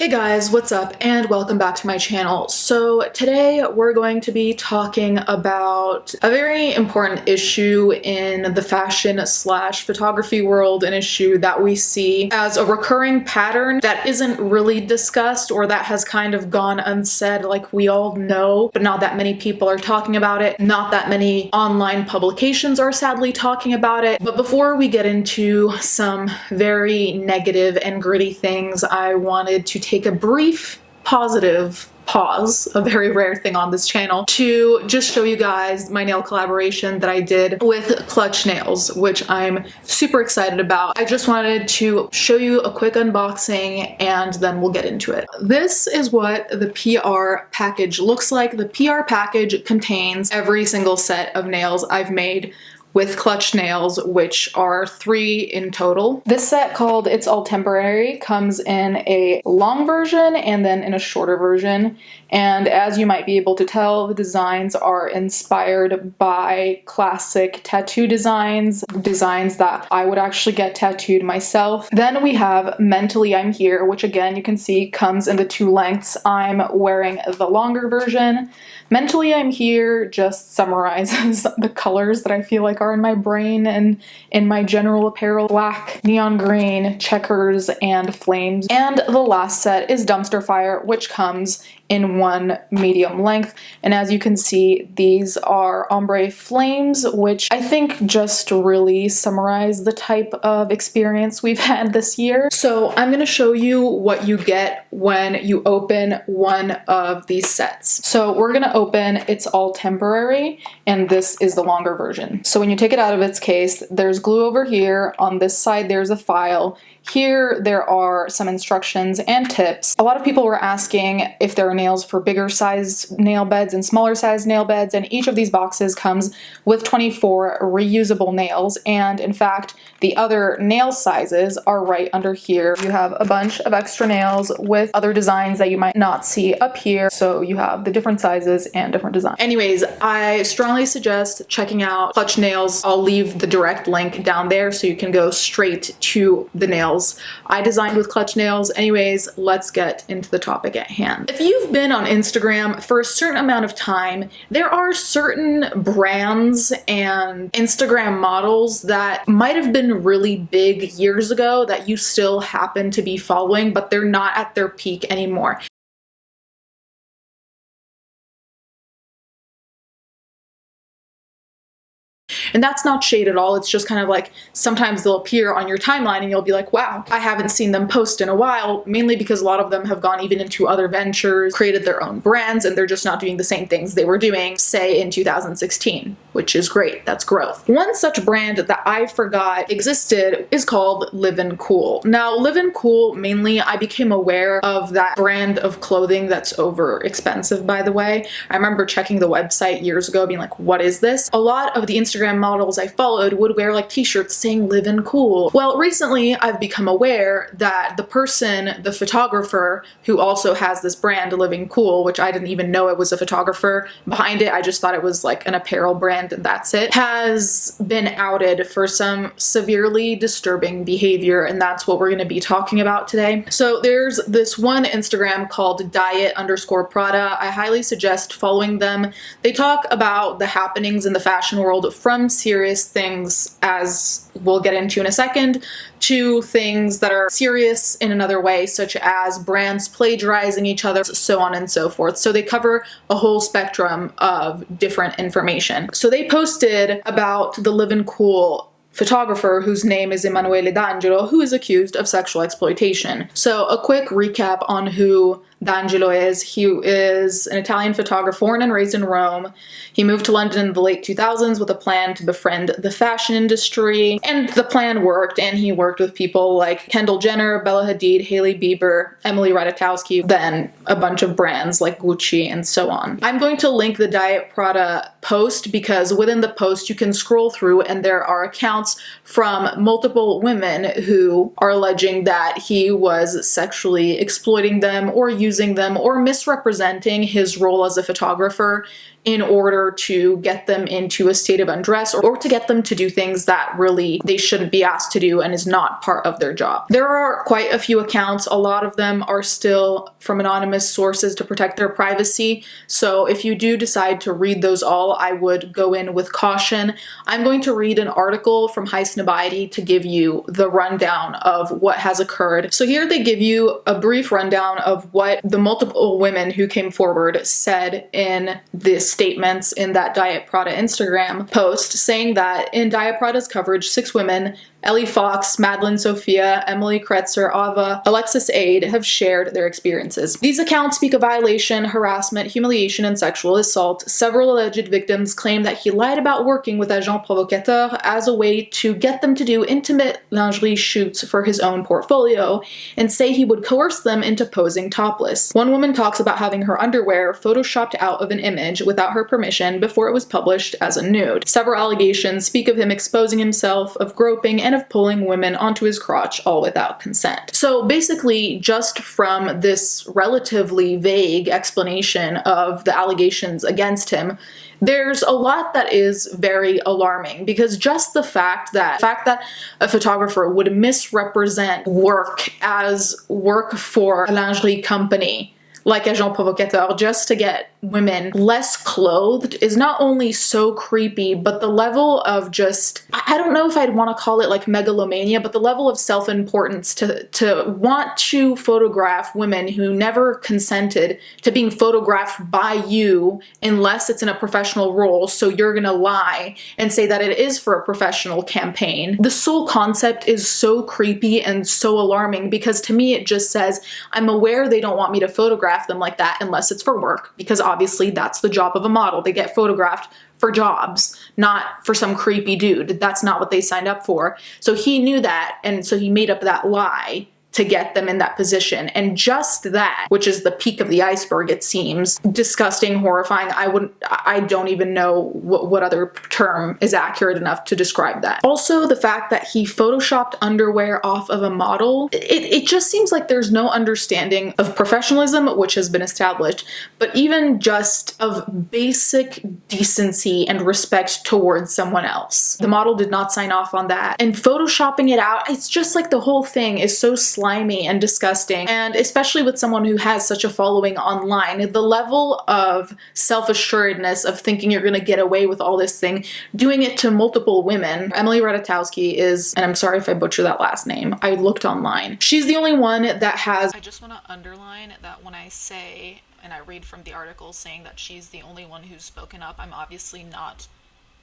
Hey guys, what's up and welcome back to my channel. So today we're going to be talking about a very important issue in the fashion slash photography world, an issue that we see as a recurring pattern that isn't really discussed or that has kind of gone unsaid. Like, we all know, but not that many people are talking about it. Not that many online publications are sadly talking about it. But before we get into some very negative and gritty things, I wanted to take a brief positive pause, a very rare thing on this channel, to just show you guys my nail collaboration that I did with Clutch Nails, which I'm super excited about. I just wanted to show you a quick unboxing and then we'll get into it. This is what the PR package looks like. The PR package contains every single set of nails I've made with Clutch Nails, which are 3 in total. This set, called It's All Temporary, comes in a long version and then in a shorter version. And as you might be able to tell, the designs are inspired by classic tattoo designs that I would actually get tattooed myself. Then we have Mentally I'm Here, which again, you can see comes in the 2 lengths. I'm wearing the longer version. Mentally I'm Here just summarizes the colors that I feel like are in my brain and in my general apparel: black, neon green, checkers, and flames. And the last set is Dumpster Fire, which comes in 1 medium length. And as you can see, these are ombre flames, which I think just really summarize the type of experience we've had this year. So I'm gonna show you what you get when you open one of these sets. So we're gonna open It's All Temporary, and this is the longer version. So when you take it out of its case, there's glue over here. On this side, there's a file. Here, there are some instructions and tips. A lot of people were asking if there are nails for bigger size nail beds and smaller size nail beds, and each of these boxes comes with 24 reusable nails. And in fact, the other nail sizes are right under here. You have a bunch of extra nails with other designs that you might not see up here. So you have the different sizes and different designs. Anyways, I strongly suggest checking out Clutch Nails. I'll leave the direct link down there so you can go straight to the nails I designed with Clutch Nails. Anyways, let's get into the topic at hand. If you've been on Instagram for a certain amount of time, there are certain brands and Instagram models that might have been really big years ago that you still happen to be following, but they're not at their peak anymore. And that's not shade at all. It's just kind of like sometimes they'll appear on your timeline and you'll be like, wow, I haven't seen them post in a while, mainly because a lot of them have gone even into other ventures, created their own brands, and they're just not doing the same things they were doing, say, in 2016, which is great. That's growth. One such brand that I forgot existed is called LIVINCOOL. Now, LIVINCOOL, mainly I became aware of that brand of clothing that's over expensive, by the way. I remember checking the website years ago being like, what is this? A lot of the Instagram models I followed would wear like t-shirts saying LIVINCOOL. Well, recently I've become aware that the person, the photographer who also has this brand LIVINCOOL, which I didn't even know it was a photographer behind it, I just thought it was like an apparel brand and that's it, has been outed for some severely disturbing behavior, and that's what we're going to be talking about today. So there's this one Instagram called diet_Prada. I highly suggest following them. They talk about the happenings in the fashion world, from serious things, as we'll get into in a second, to things that are serious in another way, such as brands plagiarizing each other, so on and so forth. So they cover a whole spectrum of different information. So they posted about the LIVINCOOL photographer whose name is Emanuele D'Angelo, who is accused of sexual exploitation. So a quick recap on who D'Angelo is. He is an Italian photographer born and raised in Rome. He moved to London in the late 2000s with a plan to befriend the fashion industry, and the plan worked, and he worked with people like Kendall Jenner, Bella Hadid, Hailey Bieber, Emily Ratajkowski, then a bunch of brands like Gucci and so on. I'm going to link the Diet Prada post because within the post you can scroll through and there are accounts from multiple women who are alleging that he was sexually exploiting them or using them or misrepresenting his role as a photographer in order to get them into a state of undress or to get them to do things that really they shouldn't be asked to do and is not part of their job. There are quite a few accounts. A lot of them are still from anonymous sources to protect their privacy. So if you do decide to read those all, I would go in with caution. I'm going to read an article from Highsnobiety to give you the rundown of what has occurred. So here they give you a brief rundown of what the multiple women who came forward said in the statements in that Diet Prada Instagram post, saying that in Diet Prada's coverage, 6 women, Ellie Fox, Madeline Sophia, Emily Kretzer, Ava, Alexis Aid, have shared their experiences. These accounts speak of violation, harassment, humiliation, and sexual assault. Several alleged victims claim that he lied about working with agent provocateur as a way to get them to do intimate lingerie shoots for his own portfolio, and say he would coerce them into posing topless. One woman talks about having her underwear photoshopped out of an image without her permission before it was published as a nude. Several allegations speak of him exposing himself, of groping, and of pulling women onto his crotch, all without consent. So basically, just from this relatively vague explanation of the allegations against him, there's a lot that is very alarming, because just the fact that a photographer would misrepresent work as work for a lingerie company like agent provocateur just to get women less clothed is not only so creepy, but the level of just, I don't know if I'd want to call it like megalomania, but the level of self-importance to want to photograph women who never consented to being photographed by you unless it's in a professional role, so you're gonna lie and say that it is for a professional campaign. The sole concept is so creepy and so alarming, because to me it just says, I'm aware they don't want me to photograph them like that unless it's for work, because obviously that's the job of a model. They get photographed for jobs, not for some creepy dude. That's not what they signed up for. So he knew that, and so he made up that lie to get them in that position. And just that, which is the peak of the iceberg, it seems, disgusting, horrifying. I don't even know what other term is accurate enough to describe that. Also, the fact that he photoshopped underwear off of a model, it just seems like there's no understanding of professionalism, which has been established, but even just of basic decency and respect towards someone else. The model did not sign off on that. And photoshopping it out, it's just like the whole thing is so slimy and disgusting, and especially with someone who has such a following online, the level of self-assuredness of thinking you're gonna get away with all this thing, doing it to multiple women. Emily Ratajkowski is, and I'm sorry if I butcher that last name, I looked online. She's the only one that has, I just want to underline that when I say, and I read from the article saying that she's the only one who's spoken up, I'm obviously not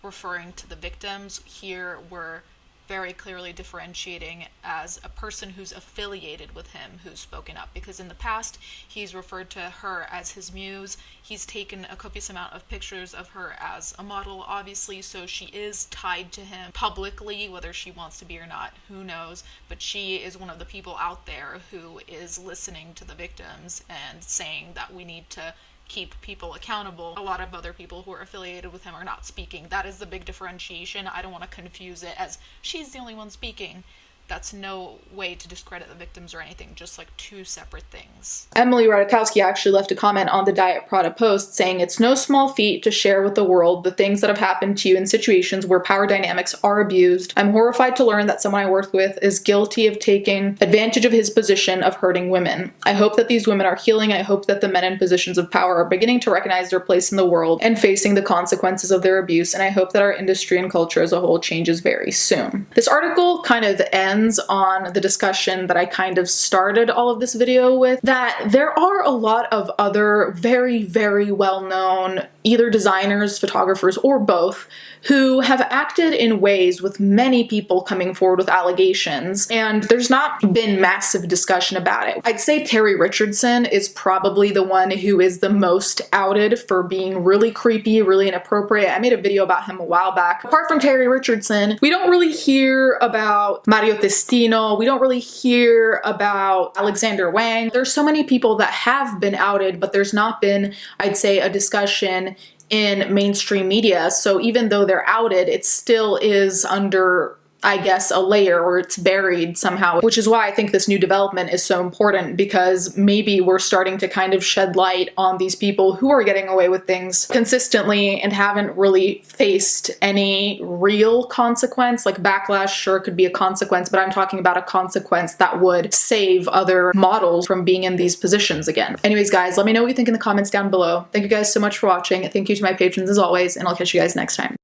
referring to the victims. Here we're very clearly differentiating as a person who's affiliated with him who's spoken up, because in the past he's referred to her as his muse. He's taken a copious amount of pictures of her as a model, obviously, so she is tied to him publicly, whether she wants to be or not, who knows, but she is one of the people out there who is listening to the victims and saying that we need to keep people accountable. A lot of other people who are affiliated with him are not speaking. That is the big differentiation. I don't want to confuse it as she's the only one speaking. That's no way to discredit the victims or anything, just like two separate things. Emily Ratajkowski actually left a comment on the Diet Prada post saying, it's no small feat to share with the world the things that have happened to you in situations where power dynamics are abused. I'm horrified to learn that someone I worked with is guilty of taking advantage of his position of hurting women. I hope that these women are healing. I hope that the men in positions of power are beginning to recognize their place in the world and facing the consequences of their abuse, and I hope that our industry and culture as a whole changes very soon. This article kind of ends on the discussion that I kind of started all of this video with, that there are a lot of other very, very well-known either designers, photographers, or both, who have acted in ways with many people coming forward with allegations, and there's not been massive discussion about it. I'd say Terry Richardson is probably the one who is the most outed for being really creepy, really inappropriate. I made a video about him a while back. Apart from Terry Richardson, we don't really hear about Mario Testino, we don't really hear about Alexander Wang. There's so many people that have been outed, but there's not been, I'd say, a discussion in mainstream media. So even though they're outed, it still is under I guess, a layer, or it's buried somehow, which is why I think this new development is so important, because maybe we're starting to kind of shed light on these people who are getting away with things consistently and haven't really faced any real consequence. Like backlash sure could be a consequence, but I'm talking about a consequence that would save other models from being in these positions again. Anyways, guys, let me know what you think in the comments down below. Thank you guys so much for watching. Thank you to my patrons as always, and I'll catch you guys next time.